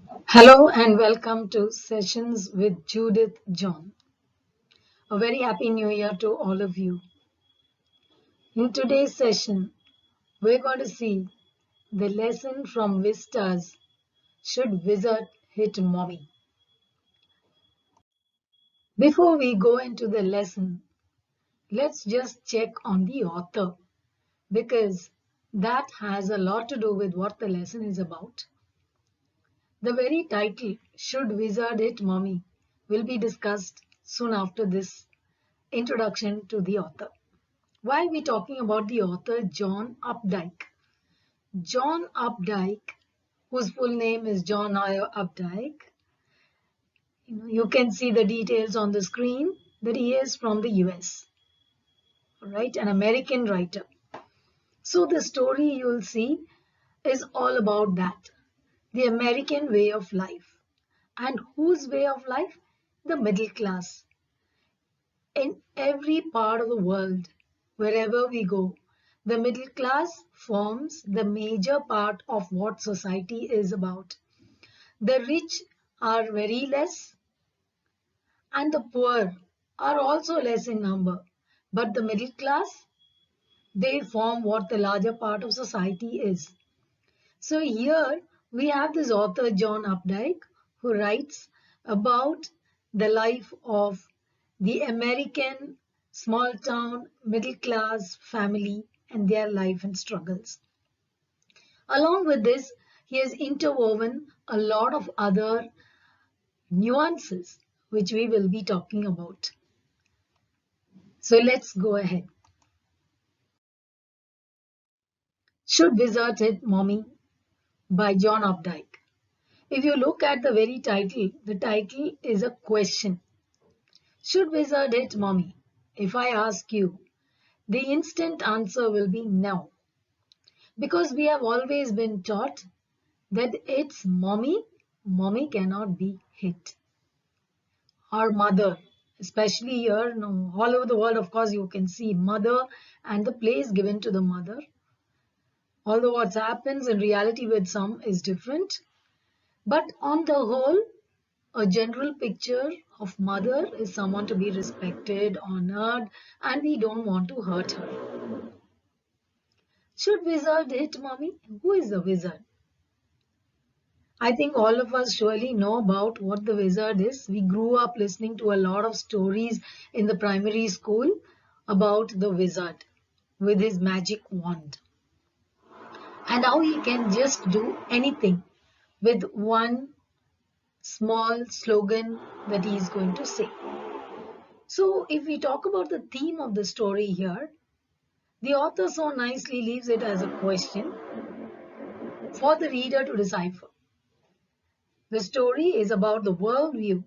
Hello and welcome to Sessions with Judith John. A very happy new year to all of you. In today's session, we're going to see the lesson from Vistas, Should Wizard Hit Mommy? Before we go into the lesson, let's just check on the author because that has a lot to do with what the lesson is about. The very title, Should Wizard Hit Mommy, will be discussed soon after this introduction to the author. Why are we talking about the author John Updike? John Updike, whose full name is John Updike, you can see the details on the screen that he is from the US, right? An American writer. So the story you'll see is all about that, the American way of life. And whose way of life? The middle class. In every part of the world, wherever we go, the middle class forms the major part of what society is about. The rich are very less, and the poor are also less in number. But the middle class, they form what the larger part of society is. So here we have this author, John Updike, who writes about the life of the American small town middle class family and their life and struggles. Along with this, he has interwoven a lot of other nuances which we will be talking about. So let's go ahead. Should Wizards Hit Mommy by John Updike. If you look at the very title, the title is a question. Should wizard hit mommy? If I ask you, the instant answer will be no. Because we have always been taught that it's mommy, mommy cannot be hit. Or mother, especially here, no, all over the world, of course, you can see mother and the place given to the mother. Although what happens in reality with some is different. But on the whole, a general picture of mother is someone to be respected, honored, and we don't want to hurt her. Should wizard hit mommy? Who is the wizard? I think all of us surely know about what the wizard is. We grew up listening to a lot of stories in the primary school about the wizard with his magic wand and how he can just do anything with one small slogan that he is going to say. So, if we talk about the theme of the story here, the author so nicely leaves it as a question for the reader to decipher. The story is about the worldview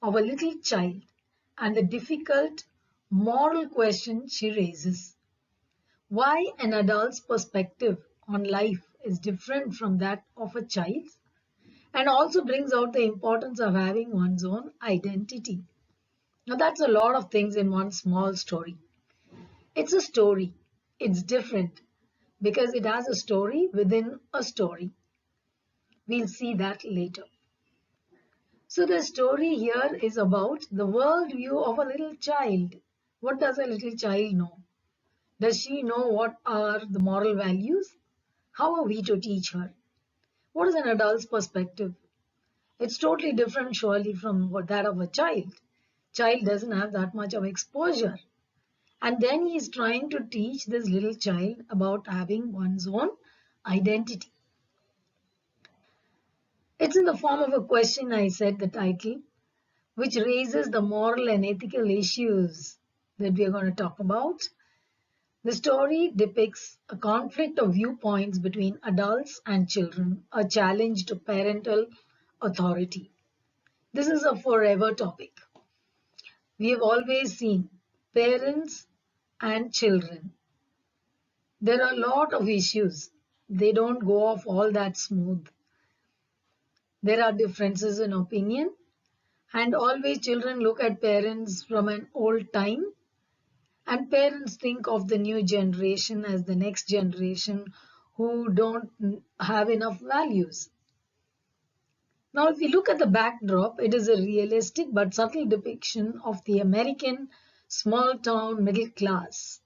of a little child and the difficult moral question she raises. Why an adult's perspective on life is different from that of a child's, and also brings out the importance of having one's own identity. Now, that's a lot of things in one small story. It's a story. It's different because it has a story within a story. We'll see that later. So the story here is about the worldview of a little child. What does a little child know? Does she know what are the moral values? How are we to teach her? What is an adult's perspective? It's totally different surely from that of a child. Child doesn't have that much of exposure. And then he is trying to teach this little child about having one's own identity. It's in the form of a question, I said, the title, which raises the moral and ethical issues that we are going to talk about. The story depicts a conflict of viewpoints between adults and children, a challenge to parental authority. This is a forever topic. We have always seen parents and children. There are a lot of issues. They don't go off all that smooth. There are differences in opinion, and always children look at parents from an old time, and parents think of the new generation as the next generation who don't have enough values. Now, if we look at the backdrop, it is a realistic but subtle depiction of the American small town middle class.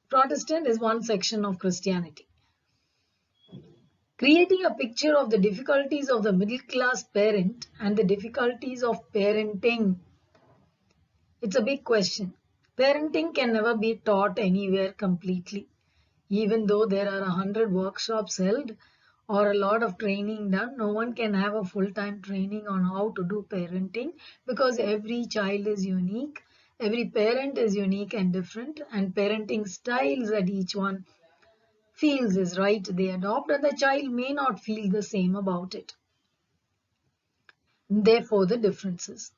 Protestant is one section of Christianity. Creating a picture of the difficulties of the middle class parent and the difficulties of parenting. It's a big question. Parenting can never be taught anywhere completely. Even though there are 100 workshops held or a lot of training done, no one can have a full-time training on how to do parenting because every child is unique, every parent is unique and different, and parenting styles that each one feels is right they adopt, and the child may not feel the same about it. Therefore, the differences.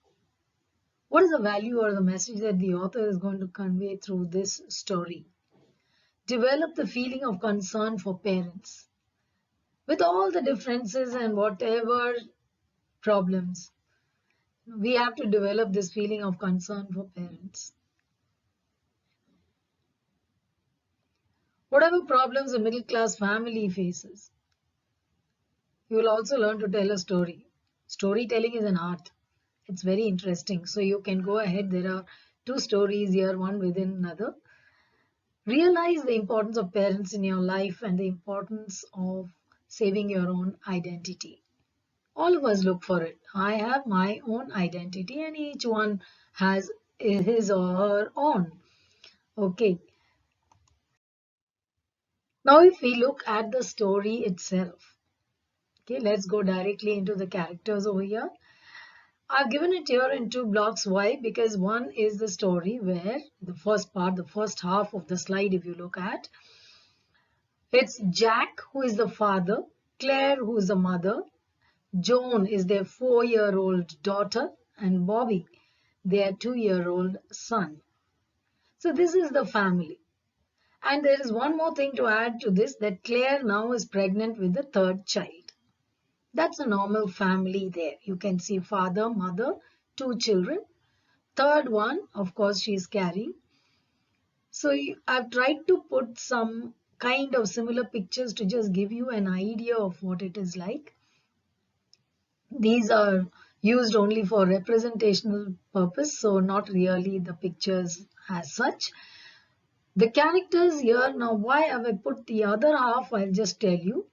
What is the value or the message that the author is going to convey through this story? Develop the feeling of concern for parents. With all the differences and whatever problems, we have to develop this feeling of concern for parents. Whatever problems a middle class family faces, you will also learn to tell a story. Storytelling is an art. It's very interesting. So you can go ahead. There are two stories here, one within another. Realize the importance of parents in your life and the importance of saving your own identity. All of us look for it. I have my own identity and each one has his or her own. Okay. Now if we look at the story itself, okay, let's go directly into the characters over here. I've given it here in two blocks. Why? Because one is the story where the first part, the first half of the slide, if you look at, it's Jack who is the father, Claire who is the mother, Joan is their 4-year-old daughter, and Bobby, their 2-year-old son. So this is the family. And there is one more thing to add to this, that Claire now is pregnant with the third child. That's a normal family there. You can see father, mother, 2 children. Third one, of course, she is carrying. So I've tried to put some kind of similar pictures to just give you an idea of what it is like. These are used only for representational purpose, so not really the pictures as such. The characters here, now why have I put the other half, I'll just tell you.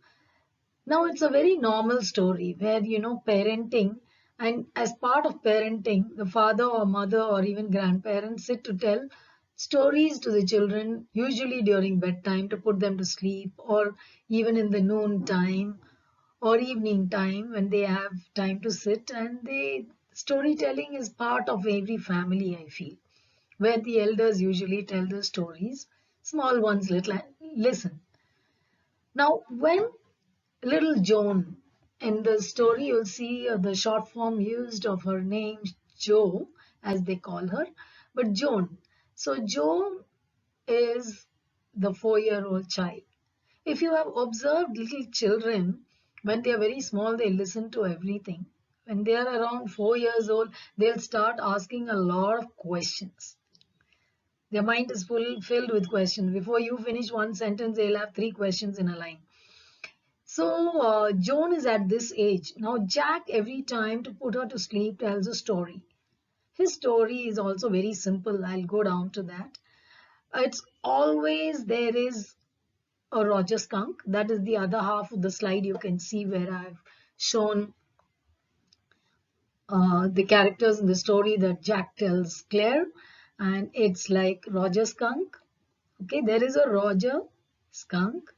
Now it's a very normal story where, parenting, and as part of parenting, the father or mother or even grandparents sit to tell stories to the children, usually during bedtime to put them to sleep, or even in the noon time or evening time when they have time to sit, and storytelling is part of every family, I feel, where the elders usually tell the stories, small ones listen. Now when little Joan, in the story you'll see the short form used of her name Jo, as they call her, but Joan. So Joan is the 4-year-old child. If you have observed little children, when they are very small, they listen to everything. When they are around 4 years old, they'll start asking a lot of questions. Their mind is filled with questions. Before you finish one sentence, they'll have 3 questions in a line. So Joan is at this age. Now Jack, every time to put her to sleep, tells a story. His story is also very simple. I'll go down to that. It's always there is a Roger skunk. That is the other half of the slide you can see where I've shown the characters in the story that Jack tells Claire, and it's like Roger skunk. Okay, there is a Roger skunk.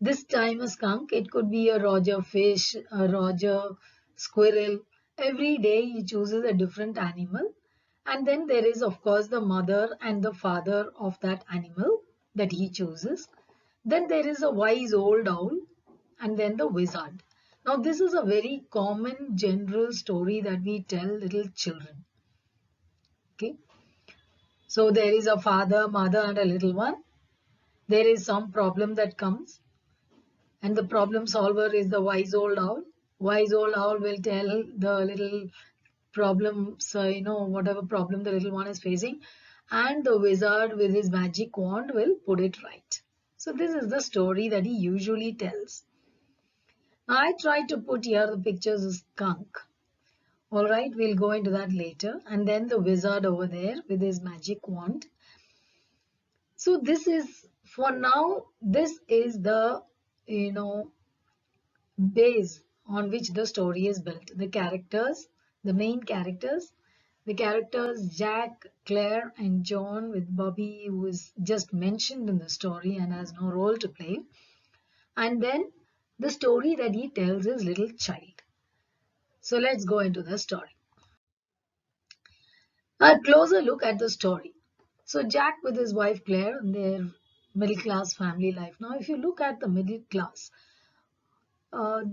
This time a skunk, it could be a Roger fish, a Roger squirrel. Every day he chooses a different animal. And then there is, of course, the mother and the father of that animal that he chooses. Then there is a wise old owl and then the wizard. Now this is a very common general story that we tell little children. Okay. So there is a father, mother and a little one. There is some problem that comes. And the problem solver is the wise old owl. Wise old owl will tell the little problems, whatever problem the little one is facing. And the wizard with his magic wand will put it right. So this is the story that he usually tells. I tried to put here the pictures of skunk. All right, we'll go into that later. And then the wizard over there with his magic wand. So this is, for now, this is the, you know, base on which the story is built. The characters, the main characters, the characters Jack, Claire, and John, with Bobby, who is just mentioned in the story and has no role to play. And then the story that he tells his little child. So let's go into the story. A closer look at the story. So Jack with his wife Claire and their middle class family life. Now, if you look at the middle class,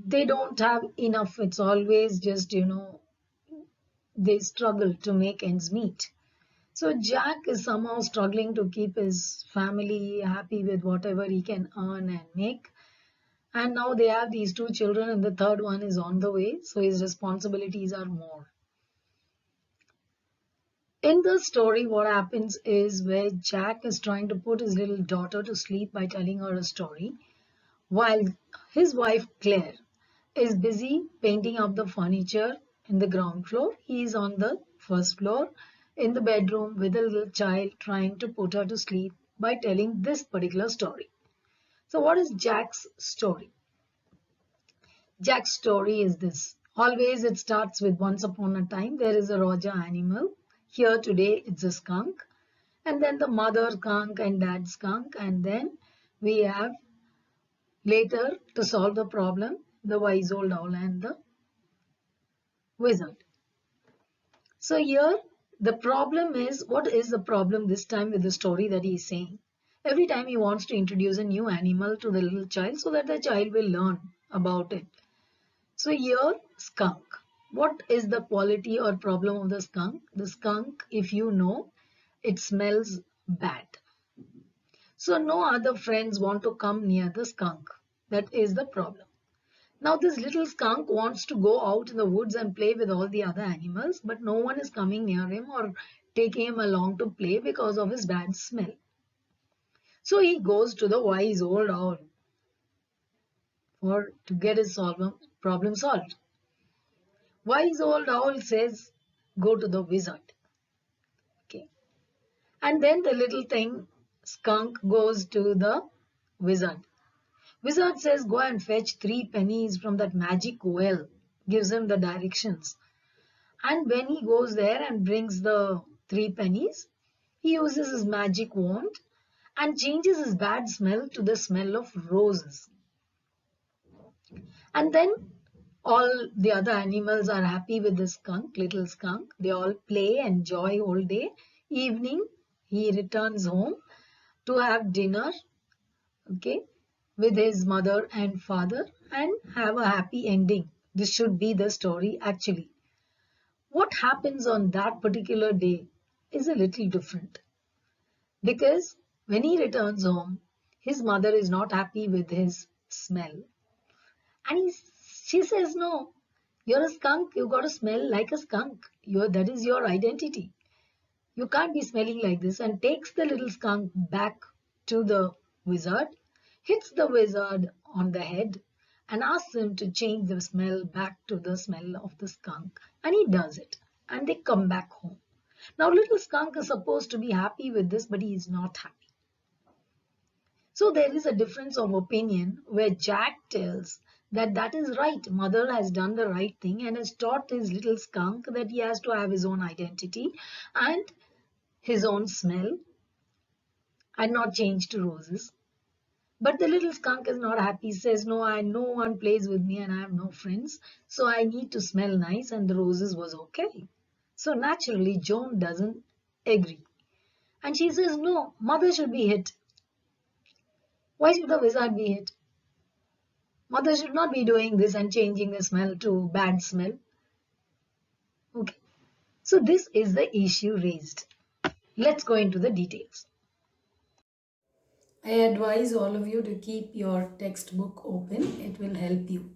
they don't have enough. It's always just, they struggle to make ends meet. So Jack is somehow struggling to keep his family happy with whatever he can earn and make. And now they have these two children, and the third one is on the way. So his responsibilities are more. In the story, what happens is where Jack is trying to put his little daughter to sleep by telling her a story, while his wife Claire is busy painting up the furniture in the ground floor. He is on the first floor in the bedroom with a little child trying to put her to sleep by telling this particular story. So, what is Jack's story? Jack's story is this. Always it starts with once upon a time there is a Roger animal. Here today it's a skunk. And then the mother skunk and dad skunk. And then we have later to solve the problem the wise old owl and the wizard. So here the problem is, what is the problem this time with the story that he is saying? Every time he wants to introduce a new animal to the little child so that the child will learn about it. So here, skunk. What is the quality or problem of the skunk? The skunk, if you know, it smells bad. So no other friends want to come near the skunk. That is the problem. Now this little skunk wants to go out in the woods and play with all the other animals, but no one is coming near him or taking him along to play because of his bad smell. So he goes to the wise old owl for to get his problem solved. Wise old owl says, go to the wizard. Okay. And then the little thing, skunk, goes to the wizard. Wizard says, go and fetch 3 pennies from that magic well. Gives him the directions. And when he goes there and brings the 3 pennies, he uses his magic wand and changes his bad smell to the smell of roses. And then all the other animals are happy with the skunk, little skunk. They all play, enjoy all day. Evening, he returns home to have dinner, okay, with his mother and father and have a happy ending. This should be the story actually. What happens on that particular day is a little different because when he returns home, his mother is not happy with his smell. And she says, no, you're a skunk. You got to smell like a skunk. That is your identity. You can't be smelling like this. And takes the little skunk back to the wizard, hits the wizard on the head, and asks him to change the smell back to the smell of the skunk. And he does it. And they come back home. Now, little skunk is supposed to be happy with this, but he is not happy. So there is a difference of opinion where Jack tells that that is right. Mother has done the right thing and has taught his little skunk that he has to have his own identity and his own smell and not change to roses. But the little skunk is not happy, says, no one plays with me and I have no friends. So I need to smell nice and the roses was okay. So naturally, Joan doesn't agree. And she says, no, mother should be hit. Why should the wizard be hit? Mother should not be doing this and changing the smell to bad smell. Okay. So this is the issue raised. Let's go into the details. I advise all of you to keep your textbook open. It will help you.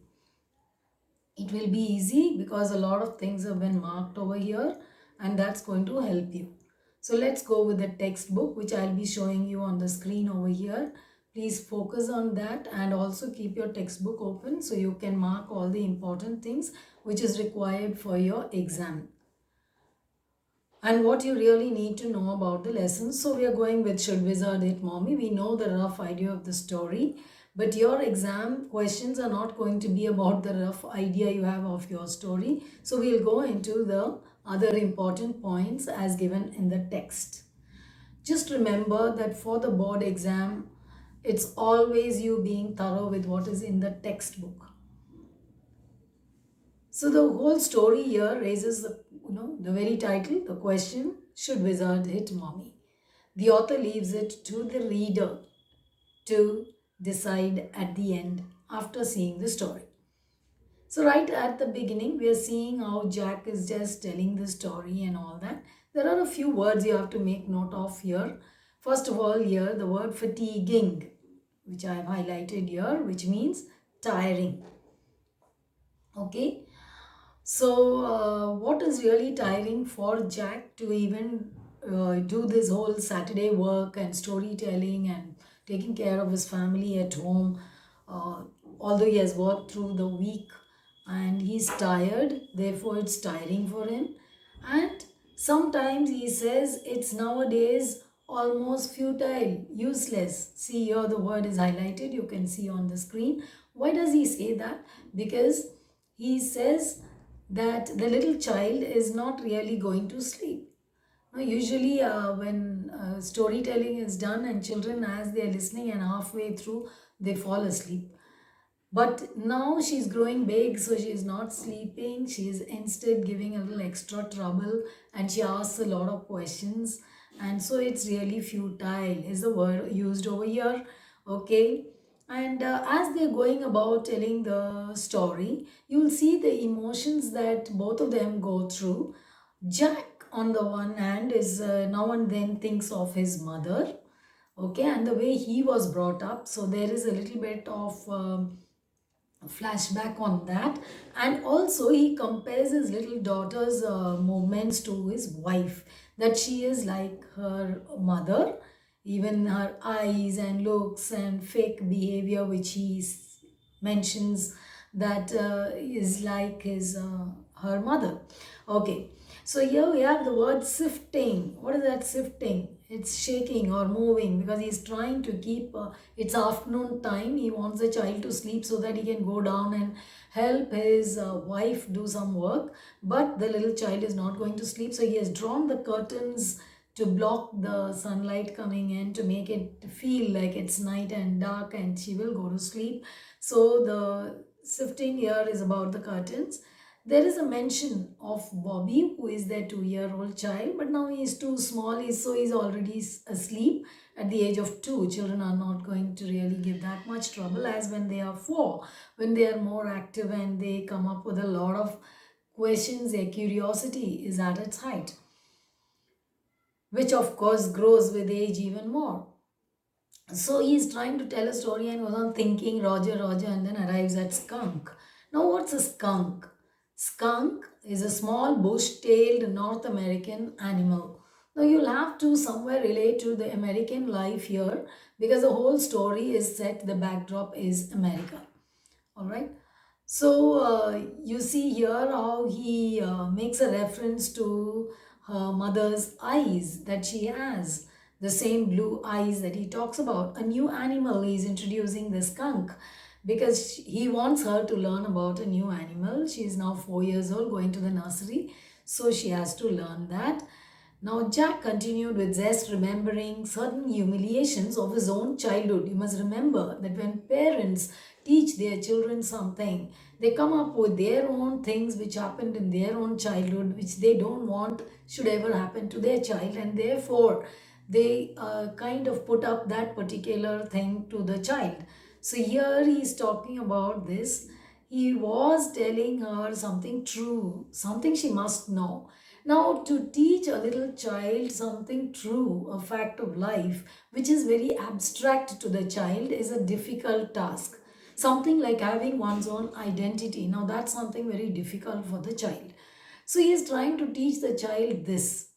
It will be easy because a lot of things have been marked over here and that's going to help you. So let's go with the textbook which I'll be showing you on the screen over here. Please focus on that and also keep your textbook open so you can mark all the important things which is required for your exam and what you really need to know about the lesson. So we are going with Should Wizard It Mommy. We know the rough idea of the story, but your exam questions are not going to be about the rough idea you have of your story. So we'll go into the other important points as given in the text. Just remember that for the board exam, it's always you being thorough with what is in the textbook. So the whole story here raises the very title, the question, should wizard hit mommy? The author leaves it to the reader to decide at the end after seeing the story. So right at the beginning, we are seeing how Jack is just telling the story and all that. There are a few words you have to make note of here. First of all, here the word fatiguing, which I have highlighted here, which means tiring. Okay. So, what is really tiring for Jack to even do this whole Saturday work and storytelling and taking care of his family at home, although he has worked through the week and he's tired, therefore it's tiring for him. And sometimes he says it's nowadays almost futile, useless. See here the word is highlighted, you can see on the screen. Why does he say that? Because he says that the little child is not really going to sleep. Now, usually, when storytelling is done and children, as they are listening and halfway through, they fall asleep. But now she's growing big, so she is not sleeping. She is instead giving a little extra trouble and she asks a lot of questions. And so it's really futile, is the word used over here. Okay. And as they're going about telling the story, you'll see the emotions that both of them go through. Jack, on the one hand, is now and then thinks of his mother, okay, and the way he was brought up. So there is a little bit of flashback on that, and also he compares his little daughter's movements to his wife, that she is like her mother, even her eyes and looks and fake behavior which he mentions that is like his her mother. Okay, so here we have the word sifting. What is that sifting? It's shaking or moving because he's trying to keep it's afternoon time. He wants the child to sleep so that he can go down and help his wife do some work, but the little child is not going to sleep, so he has drawn the curtains to block the sunlight coming in to make it feel like it's night and dark and she will go to sleep. So the sifting here is about the curtains. There is a mention of Bobby, who is their 2-year-old child, but now he is too small, so he's already asleep at the age of 2. Children are not going to really give that much trouble as when they are 4, when they are more active and they come up with a lot of questions, their curiosity is at its height, which of course grows with age even more. So he's trying to tell a story and goes on thinking Roger, Roger, and then arrives at skunk. Now, what's a skunk? Skunk is a small bush-tailed North American animal. Now, you'll have to somewhere relate to the American life here because the whole story is set, the backdrop is America. All right. So you see here how he makes a reference to her mother's eyes that she has, the same blue eyes that he talks about. A new animal he's introducing, the skunk, because he wants her to learn about a new animal. She is now 4 years old, going to the nursery, so she has to learn that. Now, Jack continued with zest, remembering certain humiliations of his own childhood. You must remember that when parents teach their children something, they come up with their own things which happened in their own childhood, which they don't want should ever happen to their child, and therefore they kind of put up that particular thing to the child. So, here he is talking about this. He was telling her something true, something she must know. Now, to teach a little child something true, a fact of life, which is very abstract to the child, is a difficult task. Something like having one's own identity. Now, that's something very difficult for the child. So, he is trying to teach the child this.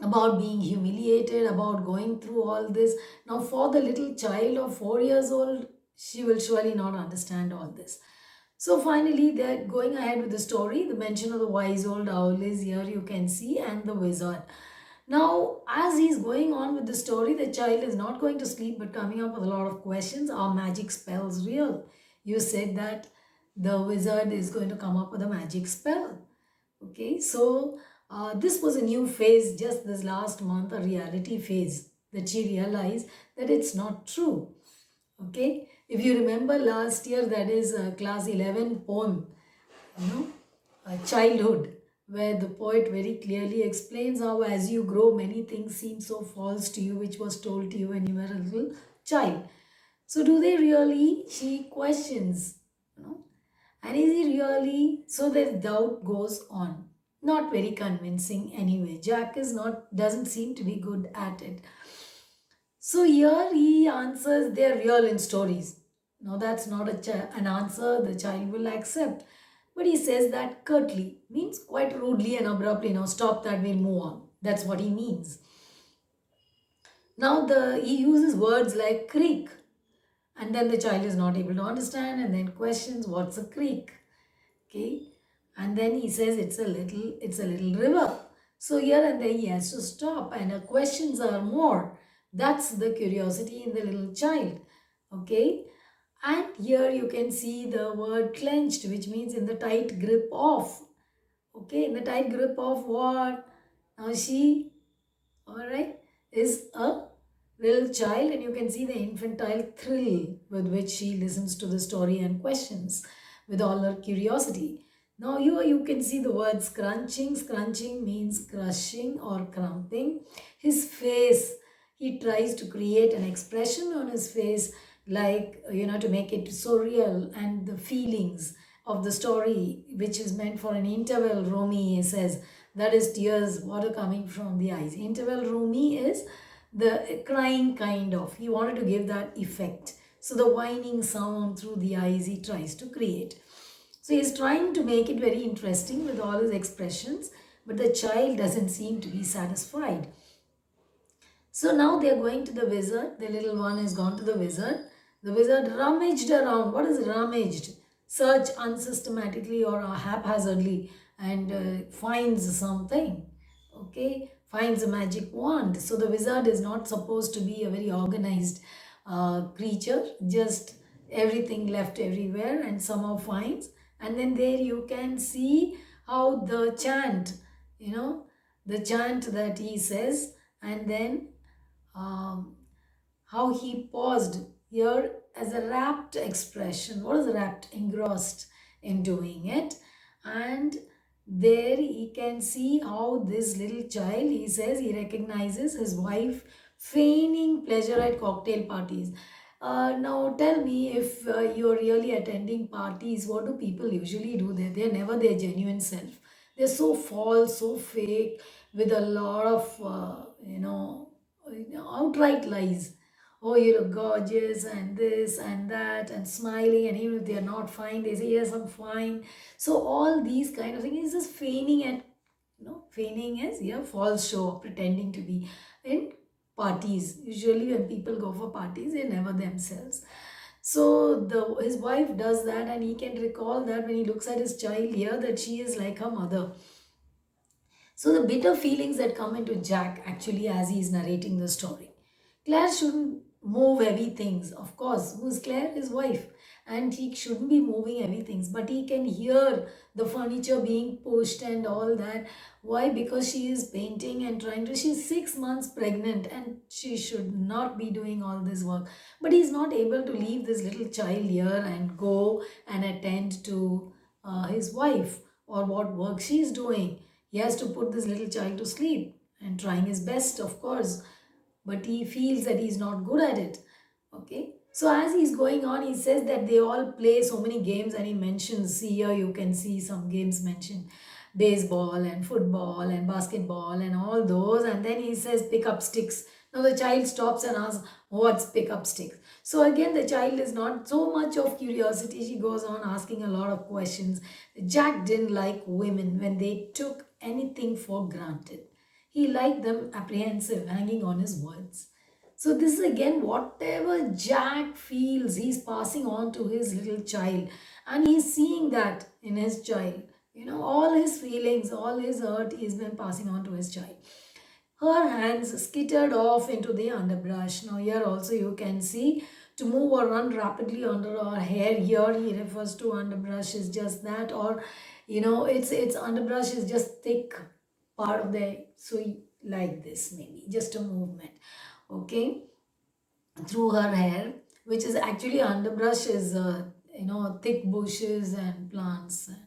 about being humiliated, about going through all this. Now, for the little child of 4 years old, she will surely not understand all this. So finally, they're going ahead with the story. The mention of the wise old owl is here, you can see, and the wizard. Now, as he's going on with the story, the child is not going to sleep but coming up with a lot of questions. Are magic spells real? You said that the wizard is going to come up with a magic spell. Okay, so this was a new phase just this last month, a reality phase that she realized that it's not true. Okay, if you remember last year, that is class 11 poem, childhood, where the poet very clearly explains how as you grow, many things seem so false to you, which was told to you when you were a little child. So do they really? She questions, you know, and is he really? So the doubt goes on. Not very convincing anyway. Jack is not, doesn't seem to be good at it. So here he answers they're real in stories. Now that's not an answer the child will accept. But he says that curtly, means quite rudely and abruptly. Now stop that, we'll move on. That's what he means. Now he uses words like creek, and then the child is not able to understand and then questions what's a creek. Okay, and then he says it's a little river. So here and there he has to stop, and the questions are more. That's the curiosity in the little child. Okay, and here you can see the word clenched, which means in the tight grip of. Okay, in the tight grip of what? Now she, all right, is a little child, and you can see the infantile thrill with which she listens to the story and questions with all her curiosity. Now you can see the word scrunching. Scrunching means crushing or crumping. His face, he tries to create an expression on his face, like, to make it so real, and the feelings of the story, which is meant for an interval. Rumi says that is tears, water coming from the eyes. Interval Rumi is the crying kind of. He wanted to give that effect. So the whining sound through the eyes he tries to create. So he's trying to make it very interesting with all his expressions, but the child doesn't seem to be satisfied. So now they are going to the wizard. The little one has gone to the wizard. The wizard rummaged around. What is rummaged? Search unsystematically or haphazardly and finds something. Okay, finds a magic wand. So the wizard is not supposed to be a very organized creature. Just everything left everywhere and somehow finds. And then there you can see how the chant, the chant that he says, and then um, how he paused here as a rapt expression. What is rapt? Engrossed in doing it. And there he can see how this little child, he says he recognizes his wife feigning pleasure at cocktail parties. Now tell me, if you're really attending parties, what do people usually do there? They're never their genuine self. They're so false, so fake, with a lot of, outright lies. Oh, you look gorgeous and this and that and smiling, and even if they are not fine, they say, yes, I'm fine. So all these kind of things is just feigning, and feigning is, yeah, false show, pretending to be in parties. Usually when people go for parties, they're never themselves. So his wife does that, and he can recall that when he looks at his child here, that she is like her mother. So the bitter feelings that come into Jack actually as he is narrating the story. Claire shouldn't move heavy things. Of course, who is Claire? His wife. And he shouldn't be moving heavy things. But he can hear the furniture being pushed and all that. Why? Because she is painting and trying to. She's 6 months pregnant and she should not be doing all this work. But he's not able to leave this little child here and go and attend to his wife or what work she's doing. He has to put this little child to sleep and trying his best, of course, but he feels that he's not good at it. Okay, so as he's going on, he says that they all play so many games, and he mentions, see here you can see some games mentioned, baseball and football and basketball and all those, and then he says pick up sticks. Now the child stops and asks, what's pick up sticks? So again, the child is not so much of curiosity. She goes on asking a lot of questions. Jack didn't like women when they took anything for granted. He liked them apprehensive, hanging on his words. So this is again whatever Jack feels, he's passing on to his little child, and he's seeing that in his child. All his feelings, all his hurt, he's been passing on to his child. Her hands skittered off into the underbrush. Now here also you can see to move or run rapidly under her hair. Here he refers to underbrush is just that, or it's underbrush is just thick part of the, so like this, maybe just a movement. Okay, through her hair, which is actually underbrush is thick bushes and plants and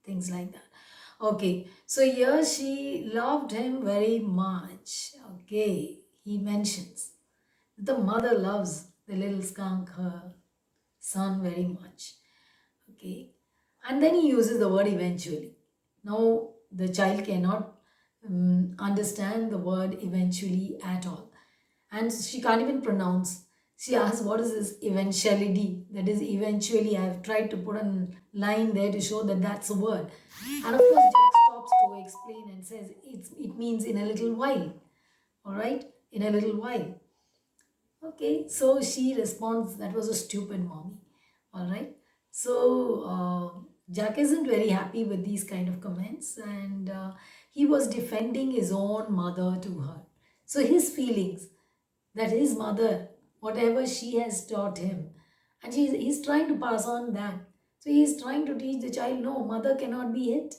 things like that. Okay, so here she loved him very much. Okay, he mentions the mother loves the little skunk, her son, very much. Okay, and then he uses the word eventually. Now the child cannot understand the word eventually at all, and she can't even pronounce. She asks, what is this eventuality? That is eventually. I have tried to put a line there to show that that's a word. And of course, Jack stops to explain and says it means in a little while. All right, in a little while. Okay, so she responds, that was a stupid mommy. All right. So Jack isn't very happy with these kind of comments, and he was defending his own mother to her. So his feelings that his mother, whatever she has taught him, and he's trying to pass on that. So he's trying to teach the child, no, mother cannot be hit.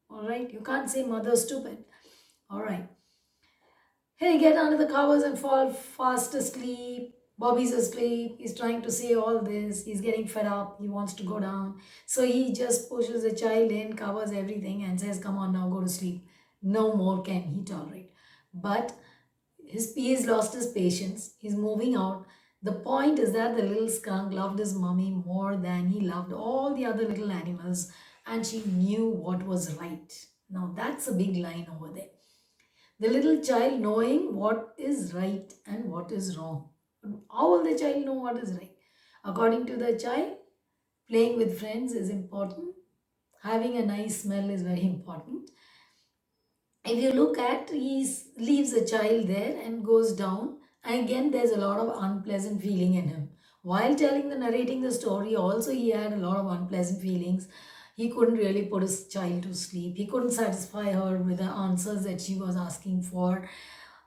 All right, you can't say mother stupid. All right. Hey, get under the covers and fall fast asleep. Bobby's asleep. He's trying to say all this. He's getting fed up. He wants to go down. So he just pushes the child in, covers everything, and says, come on now, go to sleep. No more can he tolerate. But he's lost his patience. He's moving out. The point is that the little skunk loved his mummy more than he loved all the other little animals, and she knew what was right. Now that's a big line over there. The little child knowing what is right and what is wrong. How will the child know what is right? According to the child, playing with friends is important. Having a nice smell is very important. If you look at, he leaves a child there and goes down. And again, there's a lot of unpleasant feeling in him. While narrating the story, also he had a lot of unpleasant feelings. He couldn't really put his child to sleep. He couldn't satisfy her with the answers that she was asking for.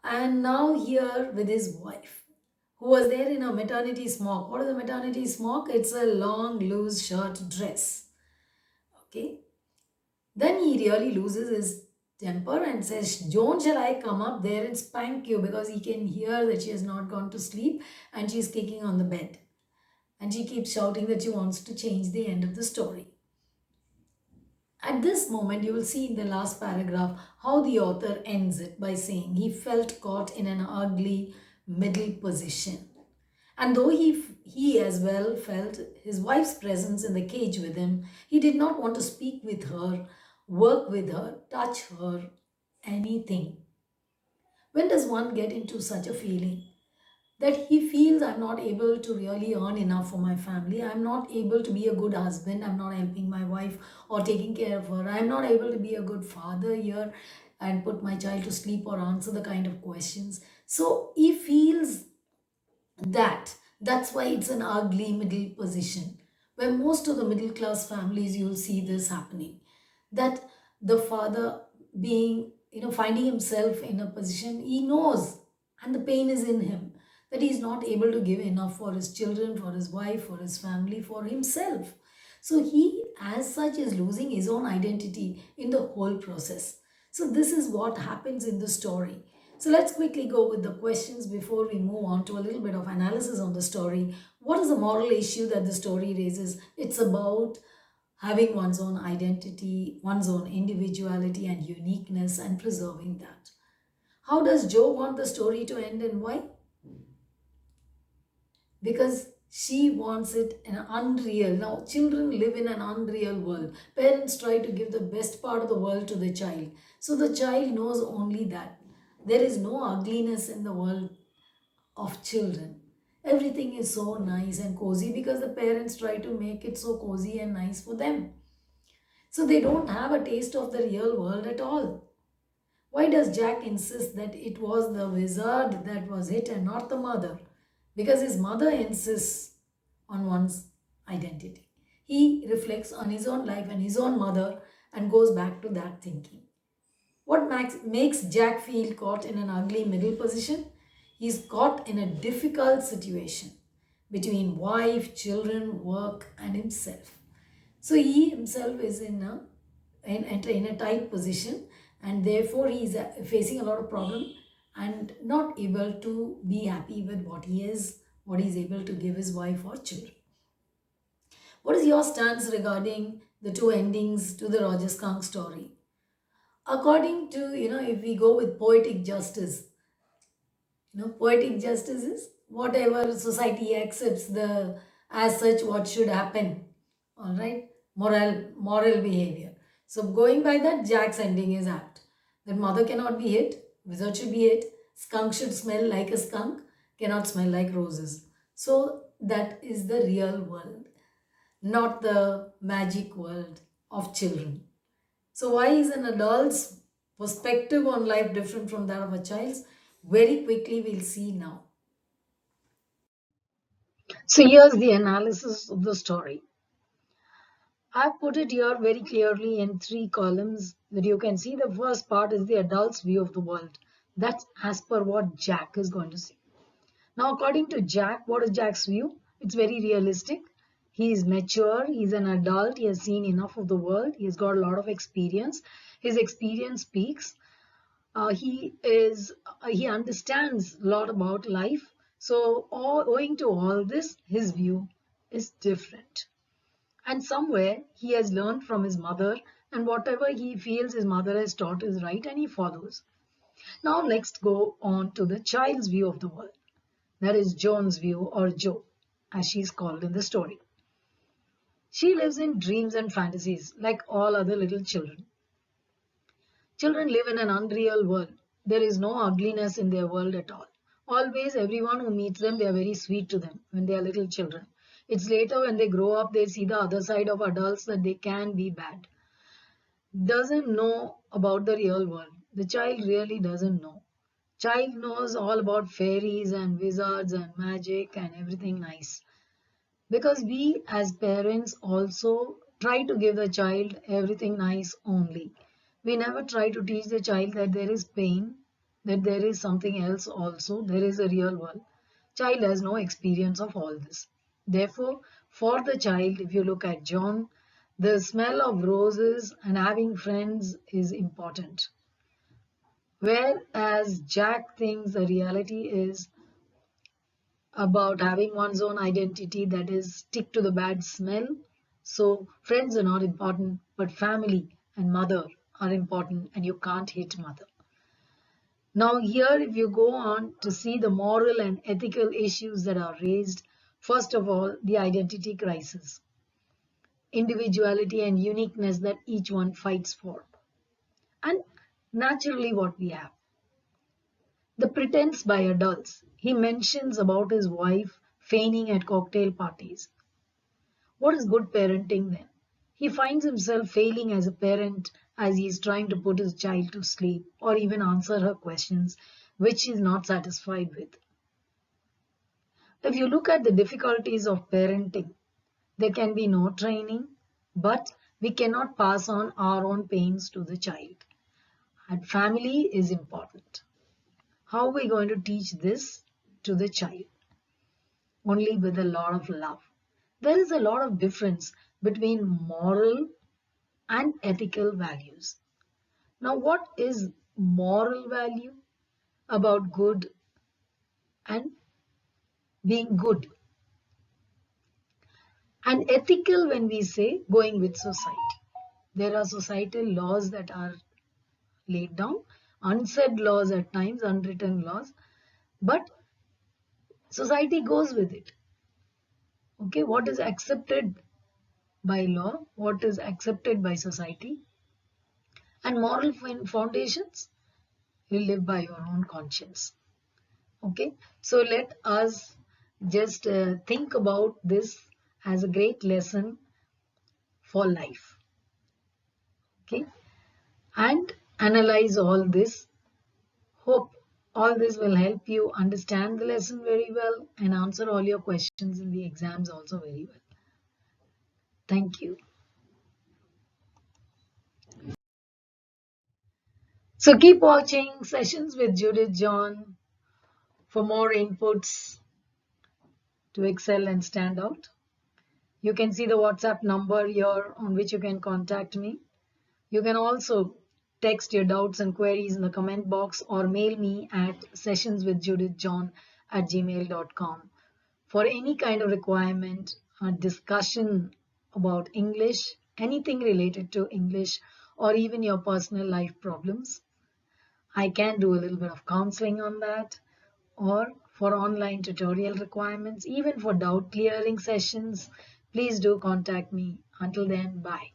And now here with his wife, who was there in a maternity smock. What is a maternity smock? It's a long, loose shirt dress. Okay. Then he really loses his temper and says, Joan, shall I come up there and spank you? Because he can hear that she has not gone to sleep and she's kicking on the bed. And she keeps shouting that she wants to change the end of the story. At this moment, you will see in the last paragraph how the author ends it by saying he felt caught in an ugly middle position. And though he as well felt his wife's presence in the cage with him, he did not want to speak with her, work with her, touch her, anything. When does one get into such a feeling? That he feels, I'm not able to really earn enough for my family. I'm not able to be a good husband. I'm not helping my wife or taking care of her. I'm not able to be a good father here and put my child to sleep or answer the kind of questions. So he feels that's why it's an ugly middle position, where most of the middle class families you'll see this happening, that the father being finding himself in a position he knows, and the pain is in him, that he's not able to give enough for his children, for his wife, for his family, for himself. So he as such is losing his own identity in the whole process. So this is what happens in the story. So let's quickly go with the questions before we move on to a little bit of analysis on the story. What is the moral issue that the story raises? It's about having one's own identity, one's own individuality and uniqueness, and preserving that. How does Joe want the story to end and why? Because she wants it in an unreal. Now, children live in an unreal world. Parents try to give the best part of the world to the child. So the child knows only that. There is no ugliness in the world of children. Everything is so nice and cozy because the parents try to make it so cozy and nice for them. So they don't have a taste of the real world at all. Why does Jack insist that it was the wizard that was hit and not the mother? Because his mother insists on one's identity. He reflects on his own life and his own mother and goes back to that thinking. What makes Jack feel caught in an ugly middle position? He's caught in a difficult situation between wife, children, work, and himself. So he himself is in a tight position, and therefore he is facing a lot of problem and not able to be happy with what he is able to give his wife or children. What is your stance regarding the two endings to the Roger Skunk story? According to, if we go with poetic justice, poetic justice is whatever society accepts the as such what should happen. All right, moral behavior. So going by that, Jack's ending is apt. That mother cannot be hit, wizard should be hit, skunk should smell like a skunk, cannot smell like roses. So that is the real world, not the magic world of children. So why is an adult's perspective on life different from that of a child's? Very quickly we'll see now. So here's the analysis of the story. I've put it here very clearly in three columns that you can see. The first part is the adult's view of the world. That's as per what Jack is going to see. Now, according to Jack, what is Jack's view? It's very realistic. He is mature, he's an adult, he has seen enough of the world, he's got a lot of experience. His experience speaks. He understands a lot about life. So, owing to all this, his view is different. And somewhere he has learned from his mother, and whatever he feels his mother has taught is right, and he follows. Now, let's go on to the child's view of the world. That is Joan's view, or Jo, as she's called in the story. She lives in dreams and fantasies like all other little children. Children live in an unreal world. There is no ugliness in their world at all. Always, everyone who meets them, they are very sweet to them when they are little children. It's later when they grow up, they see the other side of adults that they can be bad. Doesn't know about the real world. The child really doesn't know. Child knows all about fairies and wizards and magic and everything nice. Because we as parents also try to give the child everything nice only. We never try to teach the child that there is pain, that there is something else also, there is a real world. Child has no experience of all this. Therefore, for the child, if you look at John, the smell of roses and having friends is important. Whereas Jack thinks the reality is about having one's own identity, that is stick to the bad smell. So friends are not important, but family and mother are important, and you can't hit mother. Now here, if you go on to see the moral and ethical issues that are raised, first of all, the identity crisis, individuality and uniqueness that each one fights for, and naturally what we have, the pretense by adults. He mentions about his wife feigning at cocktail parties. What is good parenting then? He finds himself failing as a parent as he is trying to put his child to sleep or even answer her questions, which he is not satisfied with. If you look at the difficulties of parenting, there can be no training, but we cannot pass on our own pains to the child. And family is important. How are we going to teach this to the child? Only with a lot of love. There is a lot of difference between moral and ethical values. Now, what is moral value? About good and being good. And ethical, when we say going with society. There are societal laws that are laid down, unsaid laws at times, unwritten laws, but society goes with it. Okay, what is accepted by law, what is accepted by society, and moral foundations, you live by your own conscience. Okay, so let us just think about this as a great lesson for life. Okay, and analyze all this. Hope all this will help you understand the lesson very well and answer all your questions in the exams also very well. Thank you. So keep watching Sessions with Judith John for more inputs to excel and stand out. You can see the WhatsApp number here on which you can contact me. You can also text your doubts and queries in the comment box or mail me at sessionswithjudithjohn@gmail.com. For any kind of requirement, a discussion about English, anything related to English, or even your personal life problems, I can do a little bit of counseling on that. Or for online tutorial requirements, even for doubt clearing sessions, please do contact me. Until then, bye.